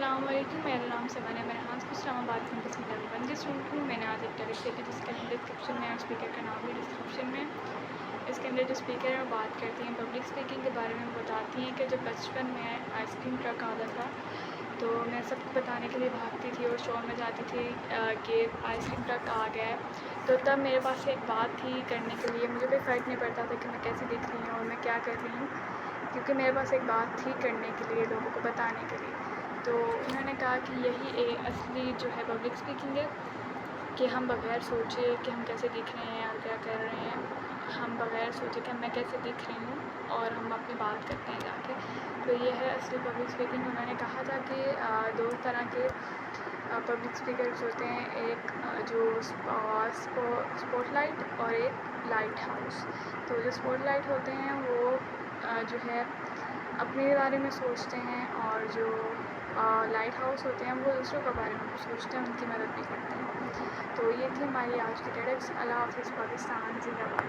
السلام علیکم، میرا نام سمانہ ہے، میں اسلام آباد کیمپس میں لیول 1 کی اسٹوڈنٹ ہوں۔ میں نے آج ایک ٹاپک لیا جس کا ڈسکرپشن میں، اور اسپیکر کا نام بھی ڈسکرپشن میں۔ اس کے اندر جو اسپیکر ہے وہ بات کرتی ہیں پبلک اسپیکنگ کے بارے میں، بتاتی ہیں کہ جب بچپن میں آئس کریم ٹرک آتا تھا تو میں سب کو بتانے کے لیے بھاگتی تھی اور شور میں جاتی تھی کہ آئس کریم ٹرک آ گیا ہے۔ تو تب میرے پاس ایک بات تھی کرنے کے لیے، مجھے کوئی فرق نہیں پڑتا تھا کہ میں کیسے دکھ رہی ہوں اور میں کیا کر رہی ہوں، کیونکہ میرے پاس ایک بات تھی کرنے کے لیے، لوگوں کو بتانے کے لیے۔ تو انہوں نے کہا کہ یہی اصلی جو ہے پبلک اسپیکنگ ہے، کہ ہم بغیر سوچے کہ ہم کیسے دکھ رہے ہیں اور کیا کر رہے ہیں، ہم بغیر سوچے کہ میں کیسے دکھ رہی ہوں اور ہم اپنی بات کرتے ہیں جا کے، تو یہ ہے اصلی پبلک اسپیکنگ۔ انہوں نے کہا تھا کہ دو طرح کے پبلک اسپیکرز ہوتے ہیں، ایک جو اسپوٹ لائٹ اور ایک لائٹ ہاؤس۔ تو جو اسپوٹ لائٹ ہوتے ہیں وہ جو ہے اپنے بارے میں سوچتے ہیں، اور جو لائٹ ہاؤس ہوتے ہیں وہ دوسروں کے بارے میں سوچتے ہیں، ان کی مدد بھی کرتے ہیں۔ تو یہ تھی ہماری آج کی ٹیڈکس۔ اللہ حافظ، پاکستان زندہ باد۔